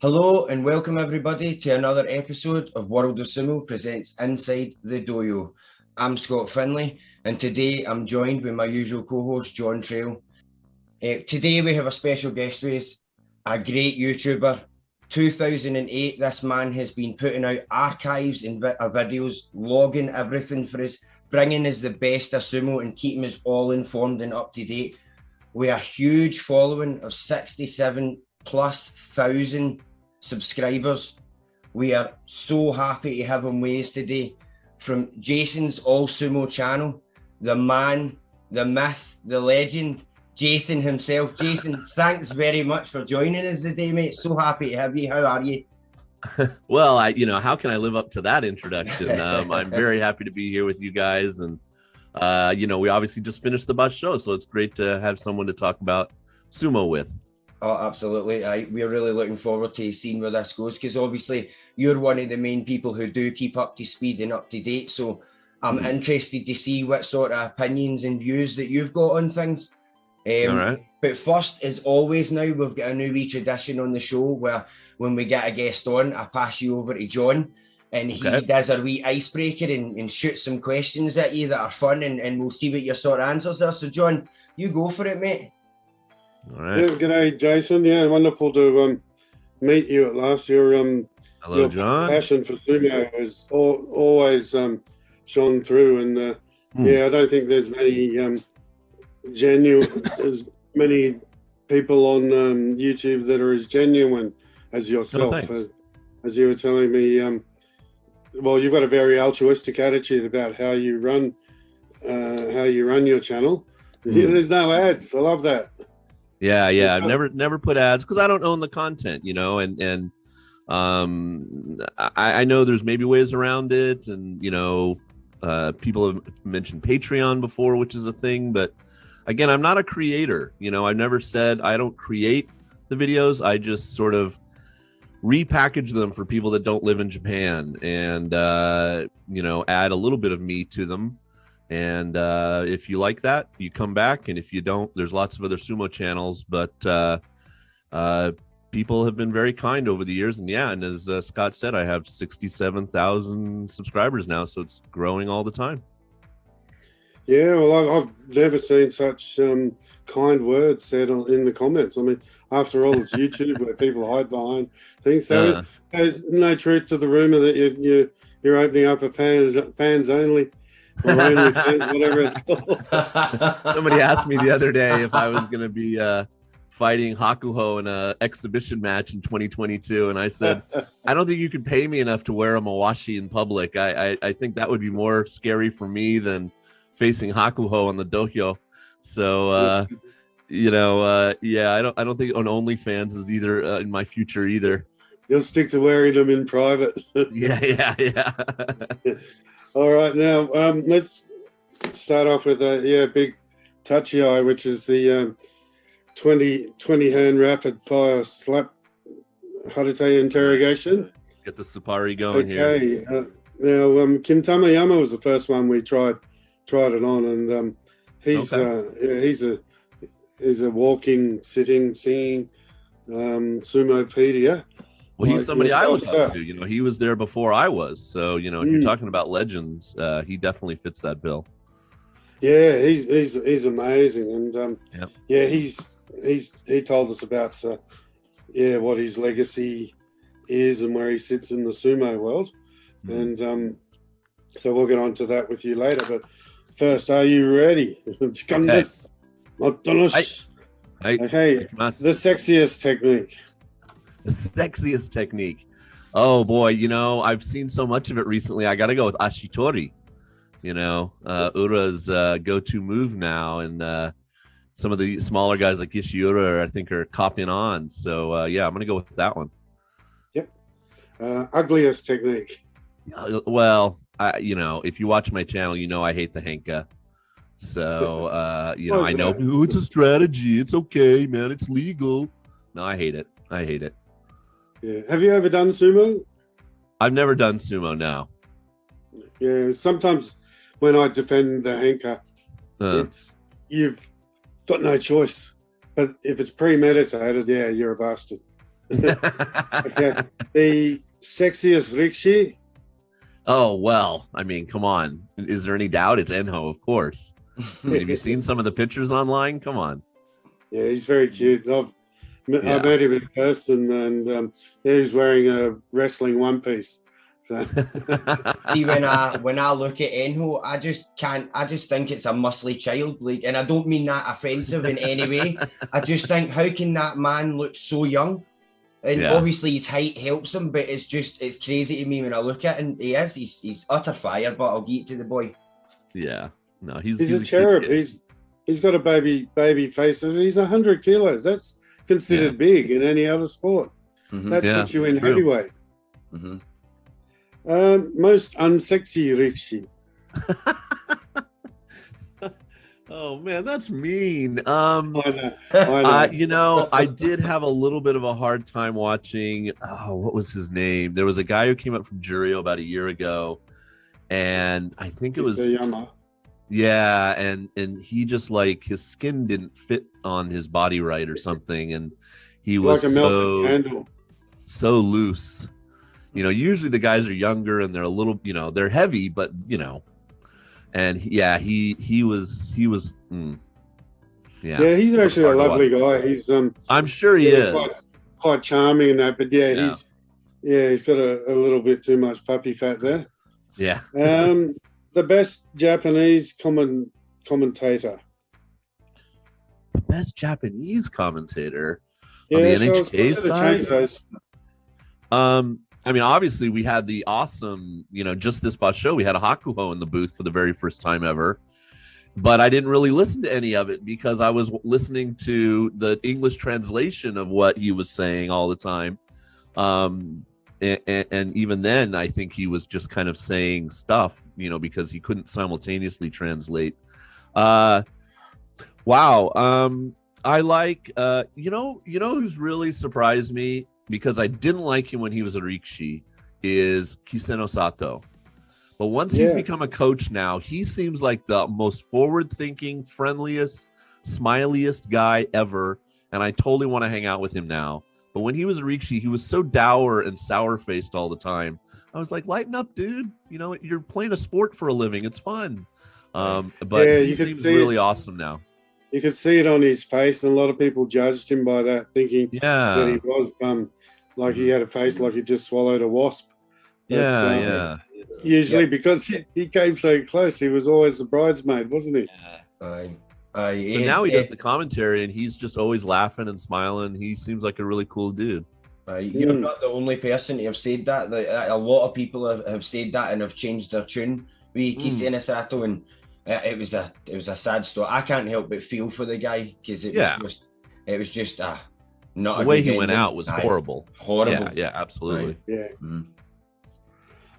Hello and welcome everybody to another episode of World of Sumo presents Inside the Dohyo. I'm Scott Finlay and today I'm joined with my usual co-host John Trail. Today we have a special guest with us, a great YouTuber. 2008 this man has been putting out archives and videos, logging everything for us, bringing us the best of sumo and keeping us all informed and up to date. With a huge following of 67,000+ subscribers. We are so happy to have him with us today. From Jason's All Sumo channel, the man, the myth, the legend, Jason himself. Jason, thanks very much for joining us today, mate. So happy to have you. How are you? Well, how can I live up to that introduction? I'm very happy to be here with you guys. And, we obviously just finished the bus show, so it's great to have someone to talk about sumo with. Oh, absolutely. We're really looking forward to seeing where this goes, because obviously you're one of the main people who do keep up to speed and up to date. So I'm interested to see what sort of opinions and views that you've got on things. All right. But first, as always now, we've got a new wee tradition on the show where when we get a guest on, I pass you over to John and he does a wee icebreaker and shoots some questions at you that are fun and we'll see what your sort of answers are. So John, you go for it, mate. All right. Yeah, g'day, Jason. Yeah, wonderful to meet you at last. Hello, your John. Passion for sumo has always shone through, and I don't think there's many there's many people on YouTube that are as genuine as yourself. As you were telling me, you've got a very altruistic attitude about how you run your channel. There's no ads. I love that. Yeah. I've never put ads because I don't own the content, and I know there's maybe ways around it, and people have mentioned Patreon before, which is a thing, but again, I'm not a creator. I've never said I don't create the videos. I just sort of repackage them for people that don't live in Japan and add a little bit of me to them. And if you like that, you come back, and if you don't, there's lots of other sumo channels, but people have been very kind over the years. And as Scott said, I have 67,000 subscribers now, so it's growing all the time. Yeah, well, I've never seen such kind words said in the comments. I mean, after all, it's YouTube where people hide behind things. So there's no truth to the rumor that you're opening up a fans only. Or only fans, whatever it's called. Somebody asked me the other day if I was going to be fighting Hakuho in an exhibition match in 2022, and I said, I don't think you could pay me enough to wear a mawashi in public. I think that would be more scary for me than facing Hakuho on the Dohyo. So I don't think on OnlyFans is either in my future either. You'll stick to wearing them in private. Yeah. All right, now let's start off with a big tochi, which is the 20 hand rapid fire slap hata interrogation. Get the Sapari going here. Okay, now Kim Tamayama was the first one we tried it on, and he's a walking, sitting, singing sumopedia. Well, he's somebody I look up to. He was there before I was. So, if you're talking about legends, he definitely fits that bill. Yeah, he's amazing, and he told us about what his legacy is and where he sits in the sumo world, and so we'll get on to that with you later. But first, are you ready? Okay, the sexiest technique. The sexiest technique. Oh boy, I've seen so much of it recently. I got to go with Ashitori. Ura's go-to move now, and some of the smaller guys like Ishiura, I think, are copying on. So I'm gonna go with that one. Yep. Ugliest technique. Well, if you watch my channel, I hate the henka. So I know it's a strategy. It's okay, man. It's legal. No, I hate it. Yeah. Have you ever done sumo? I've never done sumo, no. Yeah, sometimes when I defend the henka, you've got no choice. But if it's premeditated, you're a bastard. Okay. The sexiest Richie. Oh, well, I mean, come on. Is there any doubt? It's Enho, of course. I mean, have you seen some of the pictures online? Come on. Yeah, he's very cute. I met him in person, and he's wearing a wrestling one piece. So. See, when I look at Enho, I just think it's a muscly child, like, and I don't mean that offensive in any way. I just think, how can that man look so young? And obviously his height helps him, but it's crazy to me when I look at him. He's utter fire, but I'll get to the boy. Yeah, no, he's a cherub. He's got a baby face, and he's 100 kilos. That's considered big in any other sport. Mm-hmm. That puts you in heavyweight. Mm-hmm. Most unsexy Richie. Oh man, that's mean. I know. You know, I did have a little bit of a hard time watching. Oh, what was his name? There was a guy who came up from Geria about a year ago, and I think it was yeah, and he just like his skin didn't fit on his body right or something, and he was like a melted candle. So loose. You know, usually the guys are younger and they're a little, you know, they're heavy, but you know. And he was yeah, he's actually a lovely guy. He's I'm sure he is quite charming and that, but he's got a little bit too much puppy fat there. Yeah. The best Japanese commentator. The best Japanese commentator on the NHK side. I mean, obviously, we had the awesome, you know, just this past show, we had a Hakuho in the booth for the very first time ever. But I didn't really listen to any of it because I was listening to the English translation of what he was saying all the time. And even then, I think he was just kind of saying stuff, you know, because he couldn't simultaneously translate. Wow. I like, you know who's really surprised me? Because I didn't like him when he was a Rikishi, is Kiseno Sato. But once he's become a coach now, he seems like the most forward-thinking, friendliest, smiliest guy ever, and I totally want to hang out with him now. But when he was a Rikishi, he was so dour and sour-faced all the time. I was like, lighten up, dude. You know, you're playing a sport for a living. It's fun. But he seems really awesome now. You could see it on his face, and a lot of people judged him by that, thinking that he was like he had a face like he just swallowed a wasp. But, usually because he came so close, he was always the bridesmaid, wasn't he? But now he does the commentary, and he's just always laughing and smiling. He seems like a really cool dude. You're not the only person to have said that. A lot of people have said that and have changed their tune with Kiseno Sato, and it was a sad story. I can't help but feel for the guy because it was just not the way he went out was horrible. Yeah, absolutely. Yeah. Mm-hmm.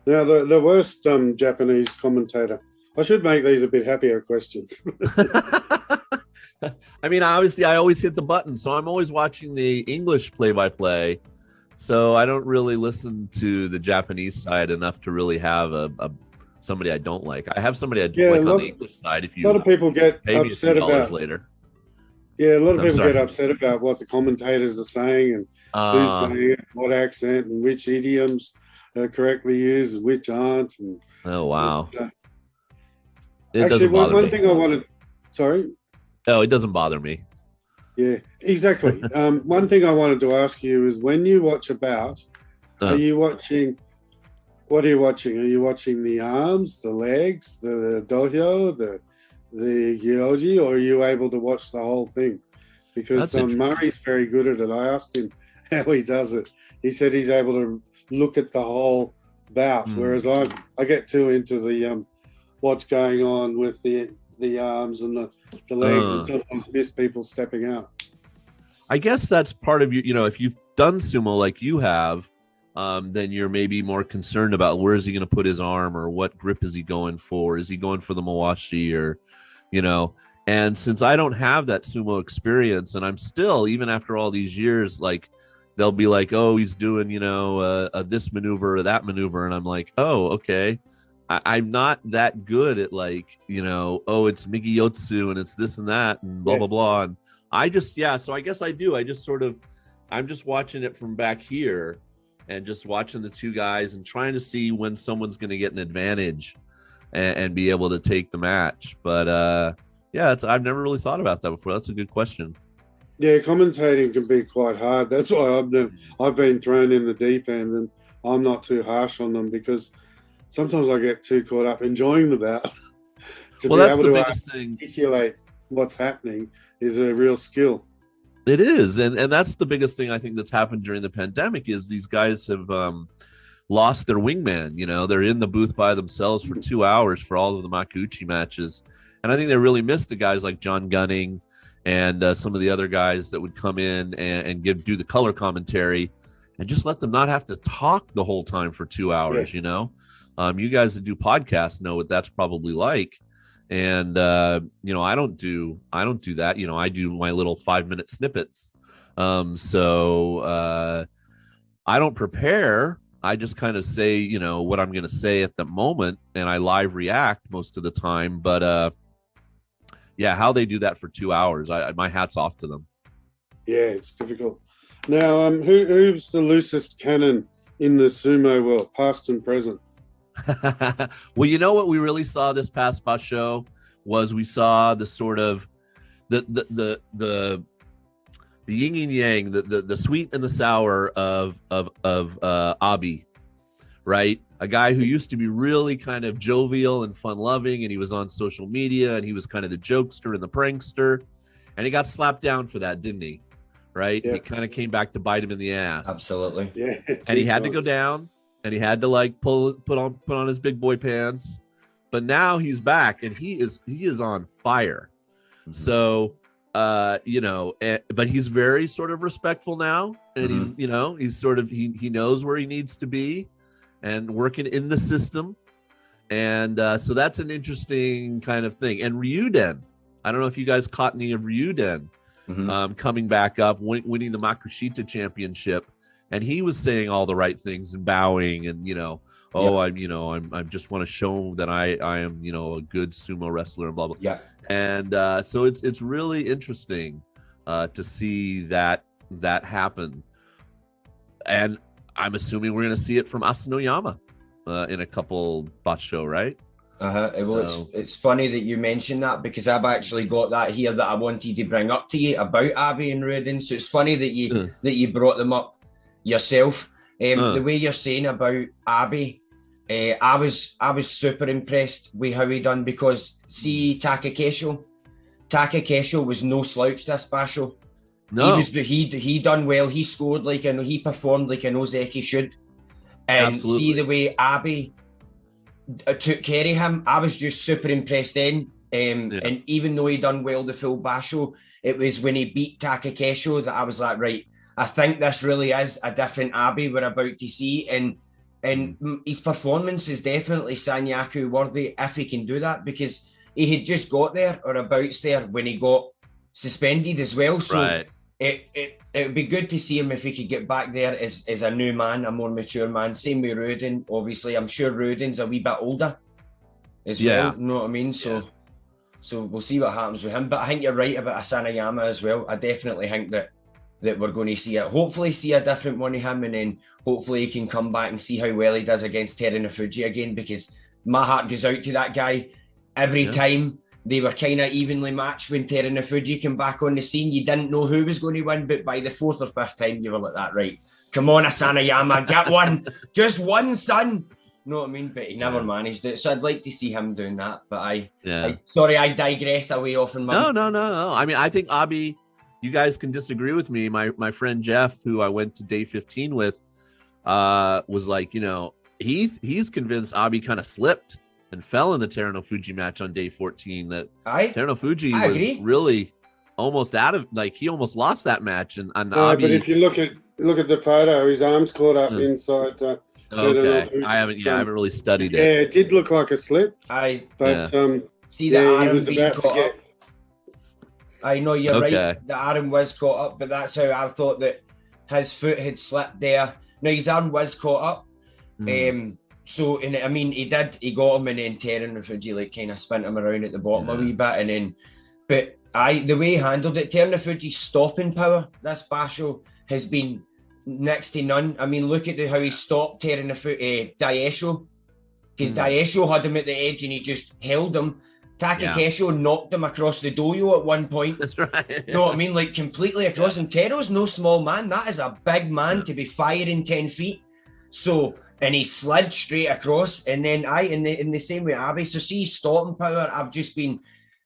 Now the worst Japanese commentator. I should make these a bit happier questions. I mean, obviously, I always hit the button, so I'm always watching the English play-by-play. So I don't really listen to the Japanese side enough to really have a somebody I don't like. I have somebody I do like on the English side. If you a lot of people get upset about later. Yeah, a lot of people get upset about what the commentators are saying and who's saying it, what accent, and which idioms are correctly used and which aren't. And oh wow! Actually, one thing I wanted. Sorry. Oh, it doesn't bother me. Yeah, exactly. One thing I wanted to ask you is when you watch a bout, are you watching? What are you watching? Are you watching the arms, the legs, the dohyo, the gyoji, or are you able to watch the whole thing? Because Murray's very good at it. I asked him how he does it. He said he's able to look at the whole bout, whereas I get too into the what's going on with the arms and the legs, and sometimes miss people stepping out. I guess that's part of you know, if you've done sumo like you have, then you're maybe more concerned about where is he going to put his arm, or what grip is he going for? Is he going for the mawashi, or, you know? And since I don't have that sumo experience, and I'm still, even after all these years, like they'll be like, oh, he's doing, you know, this maneuver or that maneuver, and I'm like, oh, okay. I'm not that good at, like, you know, oh, it's Migiyotsu and it's this and that and blah, blah, blah. And I just, so I guess I do. I just sort of I'm just watching it from back here and just watching the two guys and trying to see when someone's going to get an advantage and be able to take the match. But yeah, I've never really thought about that before. That's a good question. Yeah, commentating can be quite hard. That's why I've been thrown in the deep end, and I'm not too harsh on them because sometimes I get too caught up enjoying the bout. To Well, be that's able the to biggest thing. articulate what's happening is a real skill. It is, and that's the biggest thing I think that's happened during the pandemic is these guys have lost their wingman. You know, they're in the booth by themselves for 2 hours for all of the Makuuchi matches, and I think they really missed the guys like John Gunning and some of the other guys that would come in and do the color commentary and just let them not have to talk the whole time for 2 hours. Yeah. You know, you guys that do podcasts know what that's probably like. And, you know, I don't do that. You know, I do my little 5-minute snippets. So I don't prepare. I just kind of say, you know, what I'm going to say at the moment, and I live react most of the time. But yeah, how they do that for 2 hours, my hat's off to them. Yeah, it's difficult. Now, who's the loosest cannon in the sumo world, past and present? Well, you know what we really saw this past show was we saw the sort of the yin and yang, the sweet and the sour of Abi, right? A guy who used to be really kind of jovial and fun loving, and he was on social media and he was kind of the jokester and the prankster, and he got slapped down for that, didn't he? Right? Yeah. He kind of came back to bite him in the ass. Absolutely. Yeah. And he had to go down. And he had to like put on his big boy pants, but now he's back and he is on fire. Mm-hmm. So you know, but he's very sort of respectful now, and he's, you know, he's sort of he knows where he needs to be and working in the system, and so that's an interesting kind of thing. And Ryuden, I don't know if you guys caught any of Ryuden coming back up, winning the Makushita championship. And he was saying all the right things and bowing and, you know, I just want to show that I am, you know, a good sumo wrestler and blah, blah. Yeah. And so it's really interesting to see that happen. And I'm assuming we're going to see it from Asanoyama in a couple basho, right? Well, it's funny that you mentioned that because I've actually got that here that I wanted to bring up to you about Abi and Ryuden. So it's funny that you brought them up yourself. The way you're saying about Abi, I was super impressed with how he done, because see Takakesho was no slouch this basho. No, he done well. He scored he performed like an ozeki should. And absolutely. See the way Abi took care of him, I was just super impressed then. And even though he done well the full basho, it was when he beat Takakesho that I was like, right, I think this really is a different Abi we're about to see, and his performance is definitely Sanyaku worthy if he can do that, because he had just got there or abouts there when he got suspended as well. So right. It would be good to see him if he could get back there as a new man, a more mature man. Same with Ryuden, obviously. I'm sure Ryuden's a wee bit older as well. You know what I mean? So we'll see what happens with him. But I think you're right about Asanoyama as well. I definitely think that we're going to hopefully see a different one of him, and then hopefully he can come back and see how well he does against Harumafuji again, because my heart goes out to that guy every time. They were kind of evenly matched when Harumafuji came back on the scene. You didn't know who was going to win, but by the 4th or 5th time, you were like that, right? Come on, Asanoyama, get one. Just one, son. You know what I mean? But he never managed it. So I'd like to see him doing that. But I digress away off. No. I mean, I think Abi, you guys can disagree with me. My friend Jeff, who I went to day 15 with, was like, you know, he's convinced Abi kind of slipped and fell in the Harumafuji match on day 14. That Harumafuji was really almost out of, like, he almost lost that match. And Abi, but if you look at the photo, his arms caught up inside. Okay, I haven't really studied it. Yeah, it did look like a slip. See that he was about to get. I know you're right. The arm was caught up, but that's how I thought that his foot had slipped there. No, his arm was caught up. So, and I mean, he got him, and then Harumafuji like kind of spun him around at the bottom a wee bit, and then, but the way he handled it, Harumafuji's stopping power, this basho, has been next to none. I mean, look at how he stopped tearing the foot, Daisho, because Daisho had him at the edge and he just held him. Takekesho knocked him across the dohyo at one point. That's right. You know what I mean? Like completely across. And Tero's no small man. That is a big man to be firing 10 feet. So, and he slid straight across. And then in the same way, Abe. So see stopping power,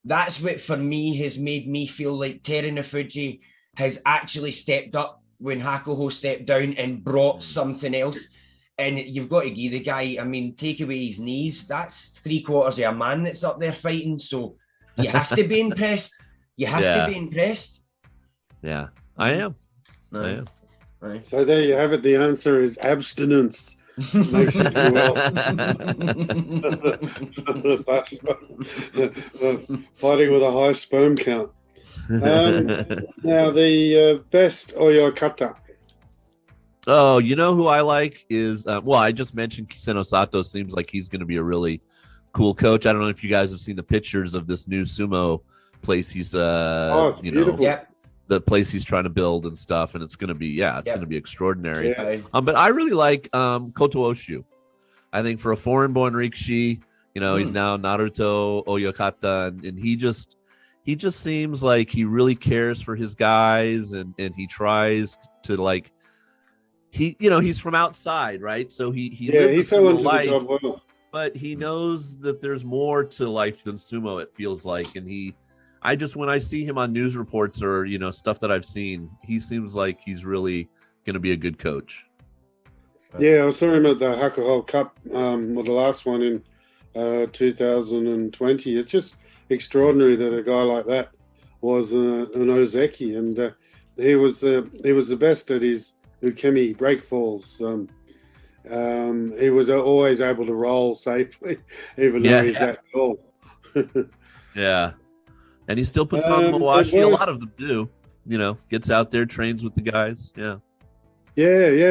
that's what for me has made me feel like Terunofuji has actually stepped up when Hakuho stepped down and brought something else. And you've got to give the guy, I mean, take away his knees. That's 3/4 of a man that's up there fighting. So you have to be impressed. You have to be impressed. Yeah, I am. Right. So there you have it. The answer is abstinence. Makes you do well. Fighting with a high sperm count. Now, the best oyakata. Oh, you know who I like is, I just mentioned Kiseno Sato. Seems like he's going to be a really cool coach. I don't know if you guys have seen the pictures of this new sumo place he's, beautiful. the place he's trying to build and stuff. And it's going to be, going to be extraordinary. Yeah. But I really like Kotooshu. I think for a foreign-born Rikishi, he's now Naruto Oyakata, and he just seems like he really cares for his guys, and he tries to like, he's from outside, right? So he fell into life, the job well. But he knows that there's more to life than sumo, it feels like. And when I see him on news reports or, stuff that I've seen, he seems like he's really going to be a good coach. Yeah, I saw him at the Hakuho Cup, the last one in 2020. It's just extraordinary that a guy like that was an ozeki, and he was the best at his ukemi breakfalls. He was always able to roll safely, even though he's that tall. Yeah, and he still puts on the mawashi. A lot of them do. Gets out there, trains with the guys. Yeah,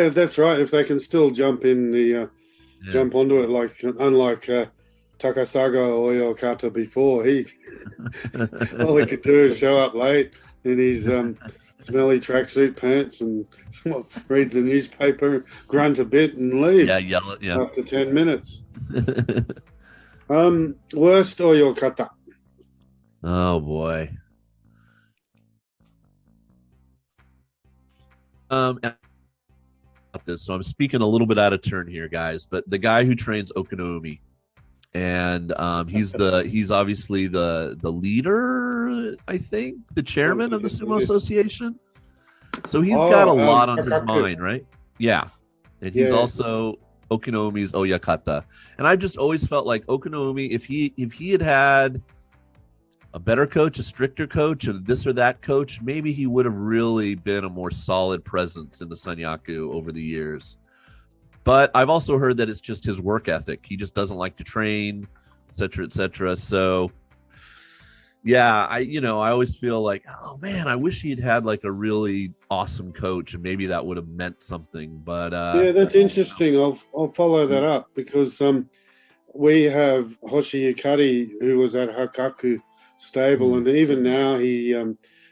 that's right. If they can still jump in jump onto it, unlike Takasaga or Oyakata before, all he could do is show up late in his smelly tracksuit pants and read the newspaper, grunt a bit, and leave. Yeah, yell it. Yeah, after 10 minutes. Worst Oyakata. Oh boy. This, so I'm speaking a little bit out of turn here, guys. But the guy who trains Okonomi, and he's obviously the leader, I think, the chairman of the Sumo Association. So he's got a lot on his mind, right? Yeah, and he's also Okonomi's Oyakata. And I just always felt like Okonomi, if he had a better coach, a stricter coach, and this or that coach, maybe he would have really been a more solid presence in the Sanyaku over the years. But I've also heard that it's just his work ethic. He just doesn't like to train, et cetera, et cetera. So, yeah, I always feel like, oh man, I wish he'd had like a really awesome coach, and maybe that would have meant something. But that's interesting. I'll follow that up, because we have Hoshi Yukari, who was at Hakaku stable, and even now he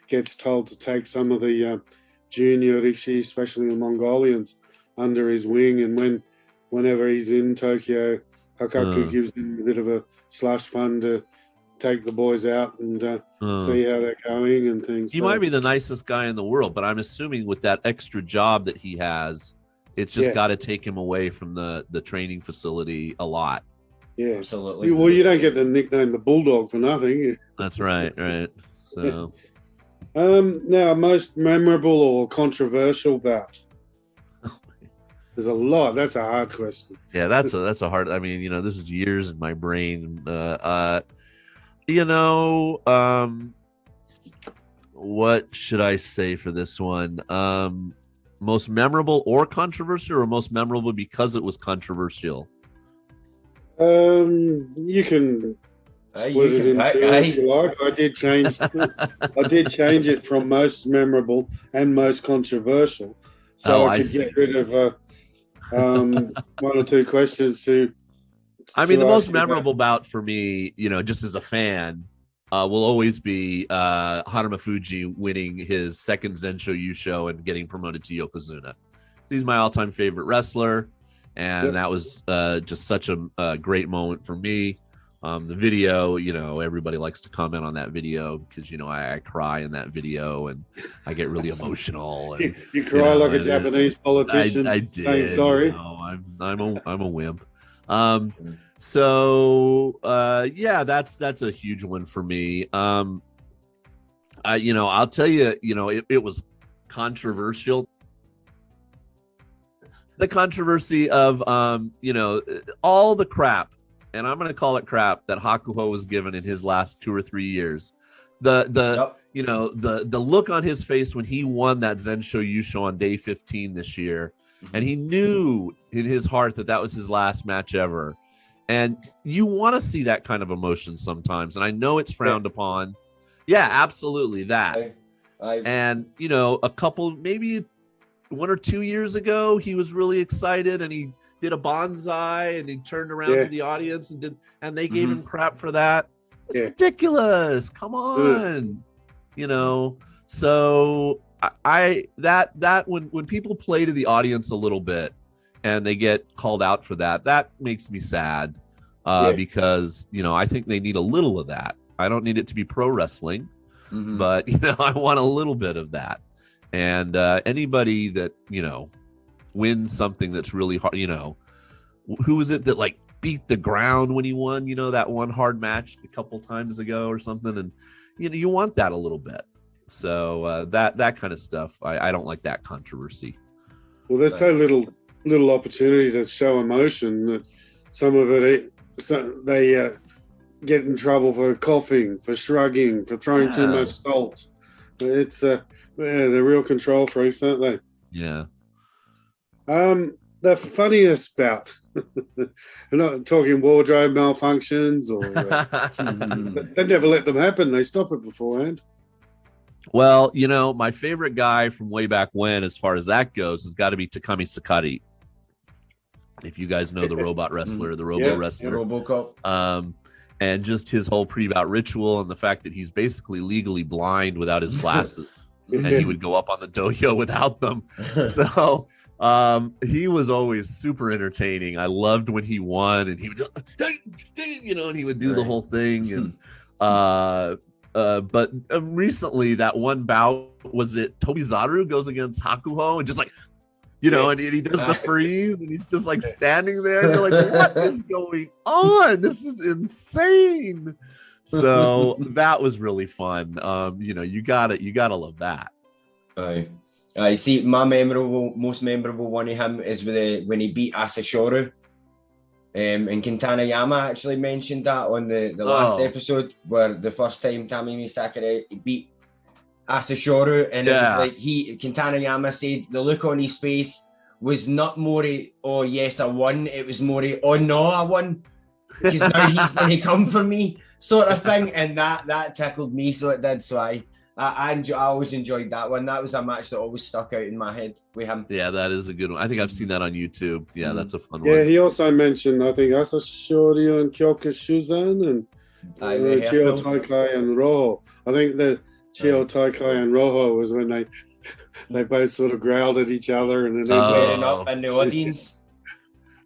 gets told to take some of the junior Rikishi, especially the Mongolians, under his wing, and whenever he's in Tokyo, Hakaku gives him a bit of a slush fund to take the boys out and see how they're going and things. He might be the nicest guy in the world, but I'm assuming with that extra job that he has, it's just got to take him away from the training facility a lot. Yeah, absolutely. Well, you don't get the nickname the Bulldog for nothing. That's right. So, now, most memorable or controversial bout. There's a lot. That's a hard question. Yeah, that's a hard. I mean, this is years in my brain. What should I say for this one? Most memorable or controversial, or most memorable because it was controversial? You can split it in two if you like. I did change it from most memorable and most controversial, so I could get rid of one or two questions to. I mean, the most memorable bout for me, just as a fan, will always be Harumafuji winning his second Zensho Yusho and getting promoted to Yokozuna. He's my all-time favorite wrestler, and that was just such a great moment for me. The video, everybody likes to comment on that video because, I cry in that video and I get really emotional. And, you cry like a Japanese politician. I did. Sorry. I'm a wimp. So that's a huge one for me. I'll tell you, it was controversial. The controversy of, all the crap, and I'm going to call it crap, that Hakuho was given in his last 2 or 3 years. The look on his face when he won that Zensho Yusho on day 15 this year, and he knew in his heart that was his last match ever. And you want to see that kind of emotion sometimes, and I know it's frowned upon. Yeah, absolutely that. And a couple, maybe 1 or 2 years ago, he was really excited and he did a bonsai and he turned around to the audience and they gave him crap for that. It's ridiculous. Come on. So I when people play to the audience a little bit and they get called out for that makes me sad because, I think they need a little of that. I don't need it to be pro wrestling, but, I want a little bit of that. And anybody that, wins something that's really hard, who was it that beat the ground when he won, that one hard match a couple times ago or something. And, you want that a little bit. So that kind of stuff, I don't like that controversy. Well, there's so little opportunity to show emotion that some of it, they get in trouble for coughing, for shrugging, for throwing too much salt. It's they're real control freaks, aren't they? Yeah. The funniest bout. I'm not talking wardrobe malfunctions or they never let them happen. They stop it beforehand. Well, my favorite guy from way back when, as far as that goes, has got to be Takami Sakari. If you guys know the robot wrestler, the robo wrestler, RoboCop. And just his whole pre-bout ritual and the fact that he's basically legally blind without his glasses. And he would go up on the dohyo without them. So he was always super entertaining. I loved when he won and he would and he would do the whole thing. And but recently that one bout, was it Tobizaru goes against Hakuho and just and he does the freeze and he's just standing there and you're like, what is going on? This is insane. So that was really fun. You gotta love that. I see. My most memorable one of him is when he beat Asashoru. And Quintanayama actually mentioned that on the last episode, where the first time Tamimi Sakurai beat Asashoru, and it was Quintanayama said the look on his face was not more oh yes I won, it was more oh no I won, because now he's going to come for me sort of thing, and that tickled me, so it did. So I always enjoyed that one. That was a match that always stuck out in my head with him. Yeah, that is a good one. I think I've seen that on YouTube. Yeah, that's a fun one. Yeah, he also mentioned, I think, Asashori and Kyokushuzan and Chio Taikai and Roho. I think the Chio Taikai and Roho was when they both sort of growled at each other and then went up in the audience.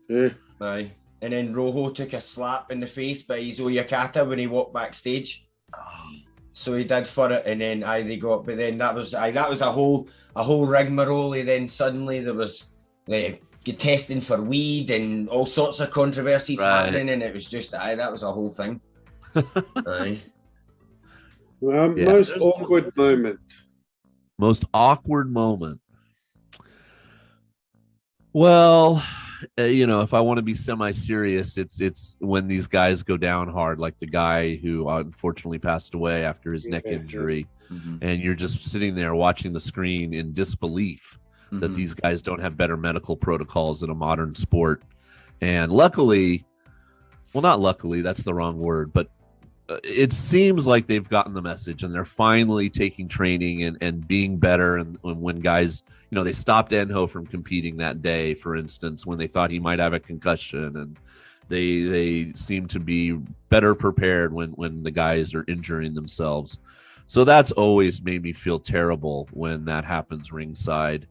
Yeah. Aye. And then Roho took a slap in the face by his Oyakata when he walked backstage. So he did for it, and then they got. But then that was a whole rigmarole. Then suddenly there was testing for weed and all sorts of controversies happening, and it was just that was a whole thing. Aye. Most awkward moment. Most awkward moment. Well, if I want to be semi-serious, it's when these guys go down hard, like the guy who unfortunately passed away after his neck injury, and you're just sitting there watching the screen in disbelief that these guys don't have better medical protocols in a modern sport. And luckily, well, not luckily, that's the wrong word, but it seems like they've gotten the message and they're finally taking training and being better. And when guys, they stopped Enho from competing that day, for instance, when they thought he might have a concussion, They seem to be better prepared when the guys are injuring themselves. So that's always made me feel terrible when that happens ringside.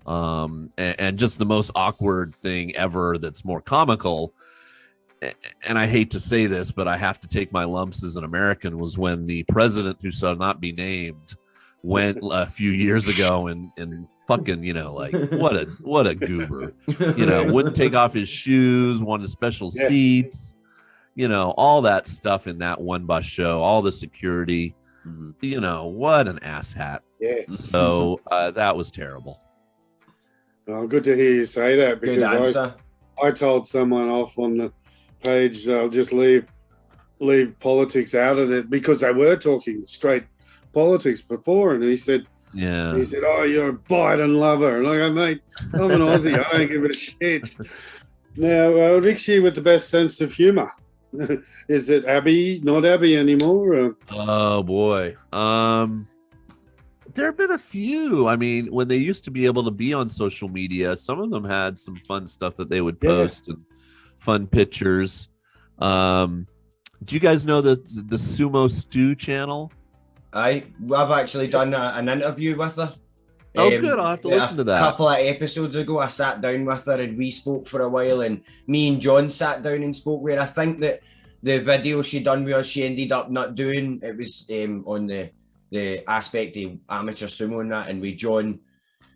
And just the most awkward thing ever that's more comical, and I hate to say this, but I have to take my lumps as an American, was when the president, who shall not be named, went a few years ago and fucking, like what a goober, wouldn't take off his shoes, wanted special seats, all that stuff in that one bus show, all the security, what an asshat. Yeah. So that was terrible. Well, good to hear you say that, because I told someone off on the page, I'll just leave politics out of it, because they were talking straight politics before, and he said, oh, you're a Biden lover. And I go, mate, I'm an Aussie. I don't give a shit. Now, Richie with the best sense of humor. Is it Abby, not Abby anymore? Or? Oh, boy. There have been a few. I mean, when they used to be able to be on social media, some of them had some fun stuff that they would post and fun pictures. Do you guys know the Sumo Stew channel? I've actually done an interview with her. Oh, good. I'll have to listen to that. A couple of episodes ago, I sat down with her and we spoke for a while, and me and John sat down and spoke, where I think that the video she done where she ended up not doing, it was on the aspect of amateur sumo and that, and with John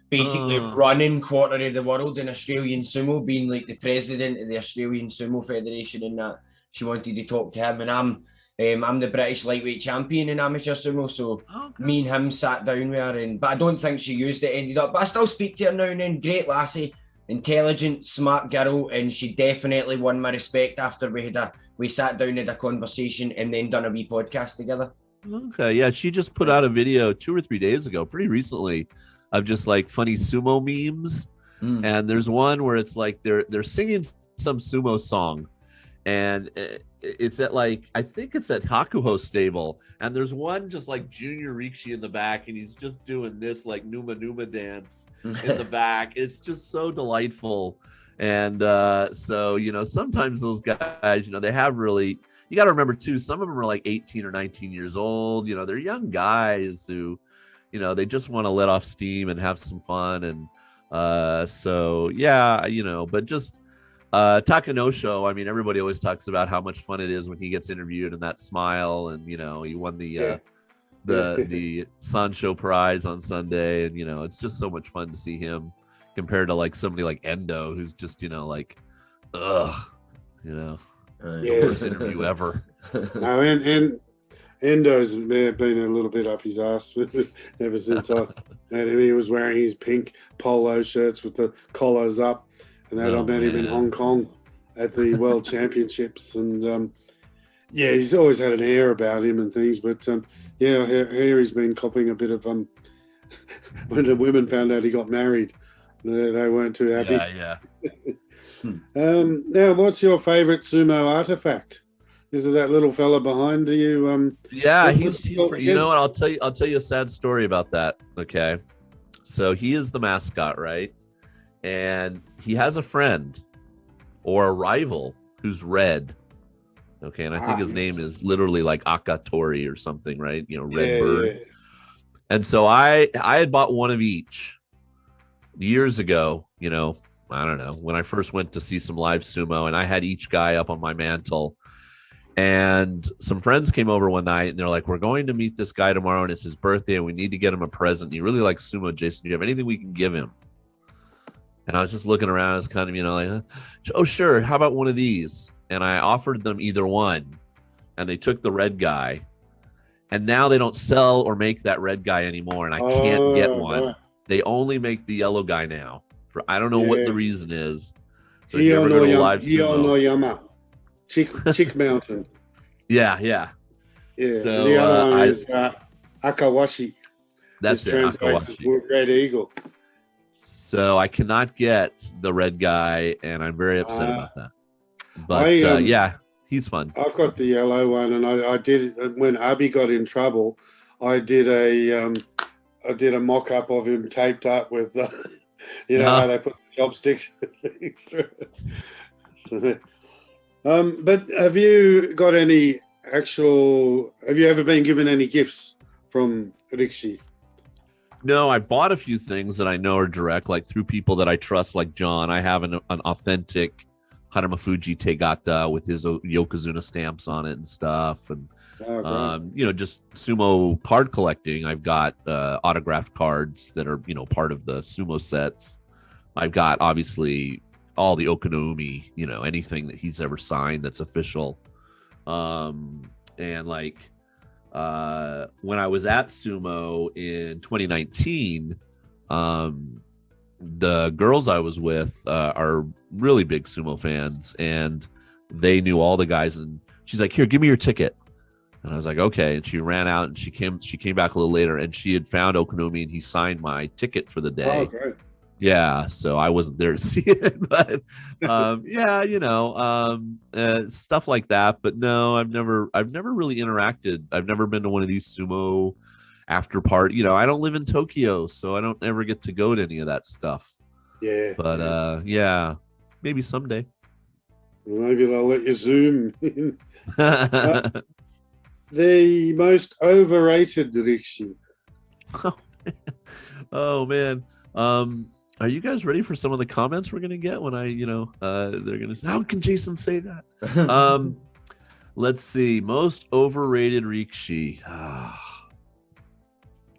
basically running quarter of the world in Australian sumo, being like the president of the Australian Sumo Federation and that. She wanted to talk to him, and I'm the British lightweight champion in amateur sumo, so me and him sat down with her, but I don't think she used it, ended up, but I still speak to her now and then. Great lassie, intelligent, smart girl, and she definitely won my respect after we sat down, had a conversation, and then done a wee podcast together. Okay, yeah, she just put out a video 2 or 3 days ago, pretty recently, of just like funny sumo memes. And there's one where it's like they're singing some sumo song, and it's at I think it's at Hakuho stable, and there's one just like Junior Richie in the back, and he's just doing this like Numa dance in the back. It's just so delightful. And so sometimes those guys, they have really, you got to remember too, some of them are like 18 or 19 years old. They're young guys who, they just want to let off steam and have some fun. And so yeah, but just Takanosho, I mean, everybody always talks about how much fun it is when he gets interviewed and that smile, and he won the Sancho Prize on Sunday, and it's just so much fun to see him compared to like somebody like Endo, who's just the worst interview ever. No, and Endo's been a little bit up his ass ever since I met him. He was wearing his pink polo shirts with the collars up. And that I met him in Hong Kong at the World Championships. And, he's always had an air about him and things. But, here he's been copying a bit of when the women found out he got married, they weren't too happy. Yeah. Now, what's your favourite sumo artifact? Is it that little fella behind you? He's you know what? I'll tell you a sad story about that. Okay. So he is the mascot, right? And he has a friend or a rival who's red. Okay, and I think his name is literally like Akatori or something, right? Red bird. Yeah. And so I had bought one of each years ago, I don't know, when I first went to see some live sumo, and I had each guy up on my mantle. And some friends came over one night and they're like, we're going to meet this guy tomorrow and it's his birthday and we need to get him a present. He really likes sumo, Jason. Do you have anything we can give him? And I was just looking around. It's kind of, oh, sure. How about one of these? And I offered them either one, and they took the red guy. And now they don't sell or make that red guy anymore, and I can't get one. They only make the yellow guy now. I don't know what the reason is. So if you ever go to live sumo, Chick Mountain. Yeah. So the other one is Akawashi. That's it. Akawashi. Red Eagle. So I cannot get the red guy, and I'm very upset about that. But he's fun. I've got the yellow one, and I did when Abi got in trouble. I did a mock up of him taped up with, how they put the chopsticks and things through it. But have you got any actual? Have you ever been given any gifts from Richie? No, I bought a few things that I know are direct, like through people that I trust, like John. I have an authentic Harumafuji Tegata with his Yokozuna stamps on it and stuff. And, just sumo card collecting. I've got autographed cards that are, part of the sumo sets. I've got, obviously, all the Okonomi, anything that he's ever signed that's official. And like, when I was at Sumo in 2019, the girls I was with are really big Sumo fans, and they knew all the guys. And she's like, "Here, give me your ticket." And I was like, "Okay." And she ran out, and she came back a little later, and she had found Okonomi, and he signed my ticket for the day. Oh, great. Yeah, so I wasn't there to see it, but stuff like that. But no, I've never really interacted. I've never been to one of these sumo after party. I don't live in Tokyo, so I don't ever get to go to any of that stuff. Yeah. But maybe someday. Maybe they'll let you zoom. The most overrated Richie. Oh man. Are you guys ready for some of the comments we're gonna get when they're gonna say, how can Jason say that? Let's see. Most overrated Richie.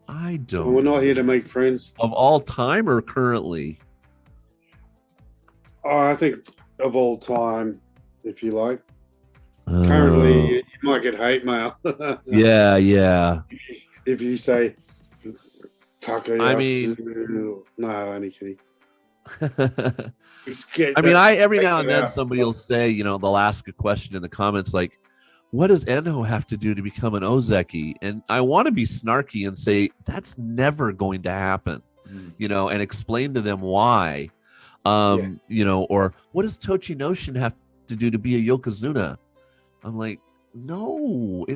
I don't. Well, we're not here to make friends. Of all time or currently? Oh, I think of all time, if you like. Currently, you might get hate mail. Yeah. If you say takayasu. I mean, no, only kidding. Every now and then somebody will say, they'll ask a question in the comments like, what does Eno have to do to become an ozeki? And I want to be snarky and say, that's never going to happen, and explain to them why, or what does Tochi Notion have to do to be a Yokozuna? I'm like, no,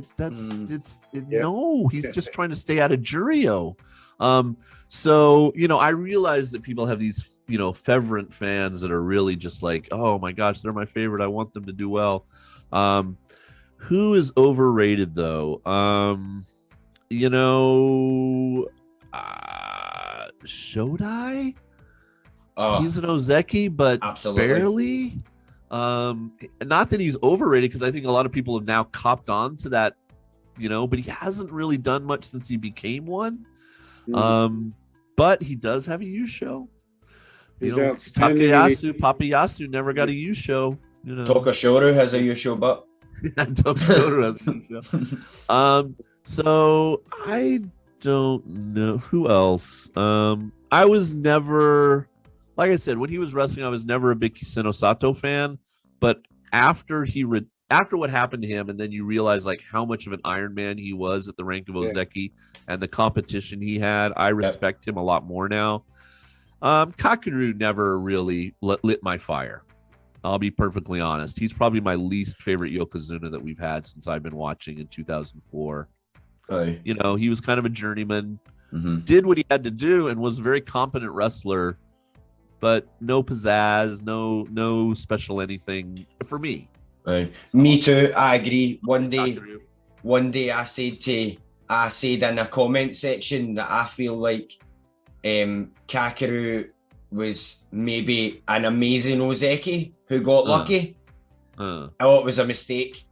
no, he's just trying to stay out of Geria. So, I realize that people have these, fervent fans that are really just like, oh my gosh, they're my favorite. I want them to do well. Who is overrated though? Shodai? He's an ozeki, but absolutely. Barely. Not that he's overrated, because I think a lot of people have now copped on to that, but he hasn't really done much since he became one. But he does have a U show. Outstanding. Papayasu never got a U show. Tokoshoru has a U show, but Tokoshoru has a U show. So I don't know who else. I was never, like I said, when he was wrestling, I was never a big Kiseno Sato fan. But after what happened to him, and then you realize like how much of an Iron Man he was at the rank of ozeki, and the competition he had, I respect him a lot more now. Kakuru never really lit my fire. I'll be perfectly honest. He's probably my least favorite Yokozuna that we've had since I've been watching in 2004. He was kind of a journeyman, did what he had to do, and was a very competent wrestler, but no pizzazz, no special anything for me. Me too. I agree. One day I said in a comment section that I feel like Kakuru was maybe an amazing ozeki who got lucky. Oh, it was a mistake.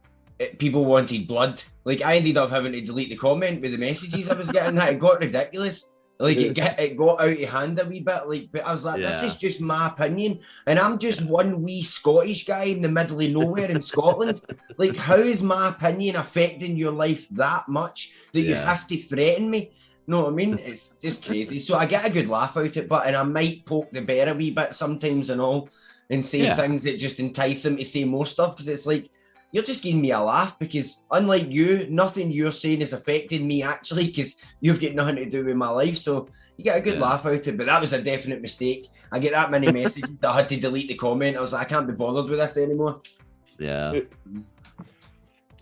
People wanted blood. Like, I ended up having to delete the comment with the messages I was getting. That it got ridiculous. Like, it got out of hand a wee bit. Like, but I was like, this is just my opinion, and I'm just one wee Scottish guy in the middle of nowhere in Scotland. Like, how is my opinion affecting your life that much that you have to threaten me? Know what I mean? It's just crazy. So I get a good laugh out it, and I might poke the bear a wee bit sometimes and all, and say things that just entice them to say more stuff, because it's like, you're just giving me a laugh, because unlike you, nothing you're saying is affecting me actually, because you've got nothing to do with my life. So you get a good laugh out it, but that was a definite mistake. I get that many messages that I had to delete the comment. I was like, I can't be bothered with this anymore. Yeah.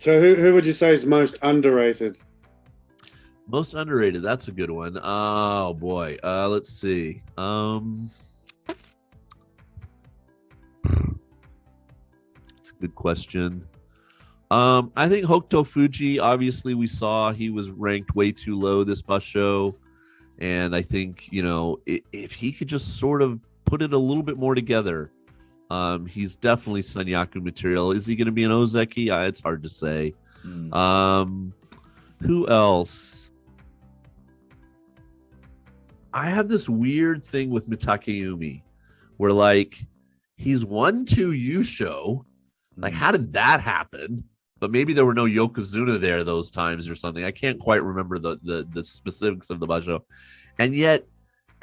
So who would you say is most underrated? Most underrated. That's a good one. Oh boy. Let's see. It's a Good question. I think Hakuho, obviously we saw he was ranked way too low this bus show. And I think, if he could just sort of put it a little bit more together, he's definitely Sanyaku material. Is he going to be an ozeki? It's hard to say. Who else? I have this weird thing with Mitakeyumi where, like, he's won 2 Yusho. Like, how did that happen? But maybe there were no Yokozuna there those times or something. I can't quite remember the specifics of the basho. And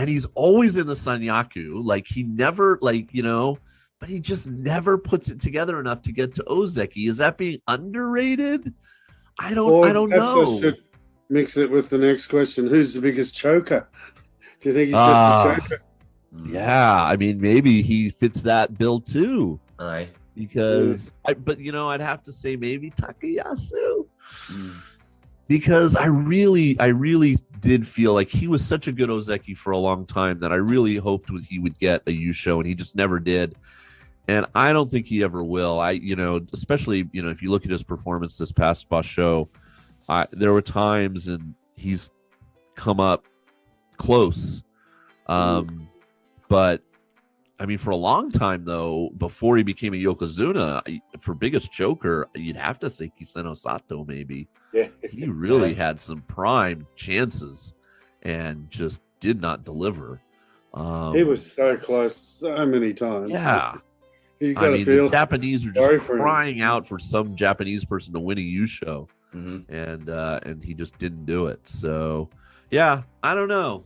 he's always in the Sanyaku. Like, he never, but he just never puts it together enough to get to ozeki. Is that being underrated? I don't know. I should mix it with the next question. Who's the biggest choker? Do you think he's just a choker? Yeah, I mean, maybe he fits that bill too. Aye. Because I'd have to say maybe Takayasu. Because I really did feel like he was such a good ozeki for a long time that I really hoped he would get a Yusho, and he just never did. And I don't think he ever will. Especially, if you look at his performance this past bus show, there were times and he's come up close. But I mean, for a long time, though, before he became a Yokozuna, for biggest choker, you'd have to say Kiseno Sato, maybe. Yeah. He really had some prime chances and just did not deliver. He was so close so many times. Yeah. The Japanese are just crying out for some Japanese person to win a Yusho. And he just didn't do it. So, yeah, I don't know.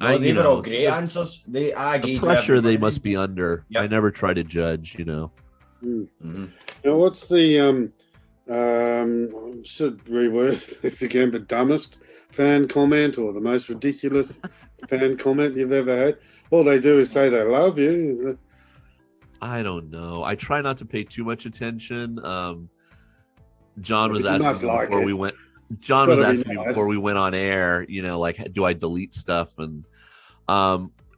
They were all great answers. The pressure they must be under. Yep. I never try to judge, Now, what's the should reword this again, but dumbest fan comment or the most ridiculous fan comment you've ever had? All they do is say they love you. I don't know. I try not to pay too much attention. John was asking me before we went. John was asking me before we went on air, do I delete stuff? And,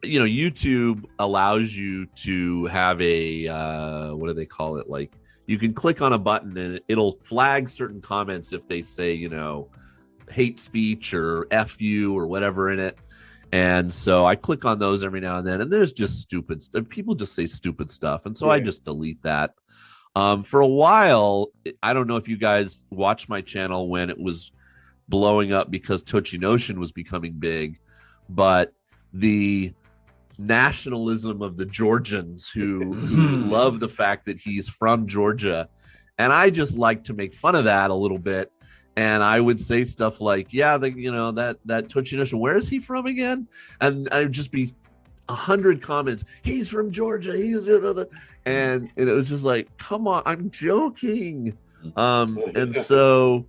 YouTube allows you to have a, what do they call it? Like, you can click on a button and it'll flag certain comments if they say, hate speech or F you or whatever in it. And so I click on those every now and then, and there's just stupid stuff. People just say stupid stuff. And so I just delete that. For a while, I don't know if you guys watched my channel when it was blowing up because Tochi Notion was becoming big, but the nationalism of the Georgians who love the fact that he's from Georgia. And I just like to make fun of that a little bit. And I would say stuff like, that Tochi Notion, where is he from again? And I'd just be 100 comments. He's from Georgia. And it was just like, come on, I'm joking. And so,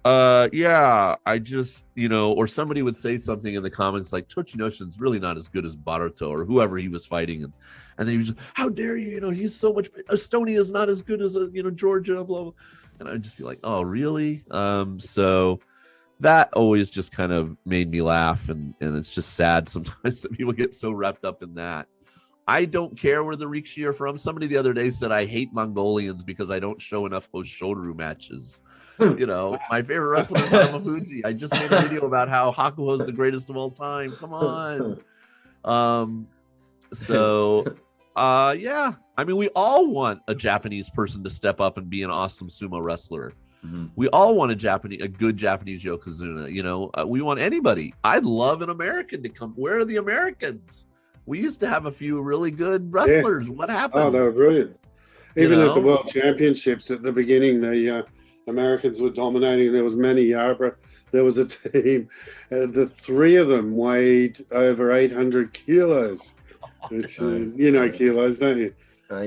I just, or somebody would say something in the comments like Tochi Notion's really not as good as Baruto or whoever he was fighting. And then he was just, how dare you, he's so much, Estonia is not as good as, Georgia, blah, blah. And I'd just be like, oh, really? So that always just kind of made me laugh. And it's just sad sometimes that people get so wrapped up in that. I don't care where the Richie are from. Somebody the other day said I hate Mongolians because I don't show enough Hoshoru matches. My favorite wrestler is Harumafuji. I just made a video about how Hakuho is the greatest of all time. Come on. I mean, we all want a Japanese person to step up and be an awesome sumo wrestler. We all want a good Japanese Yokozuna. We want anybody. I'd love an American to come. Where are the Americans? We used to have a few really good wrestlers. What happened? Oh, they were brilliant. Even at the World Championships at the beginning, the Americans were dominating. There was Manny Yarbrough. There was a team. The 3 of them weighed over 800 kilos. Which, kilos, don't you?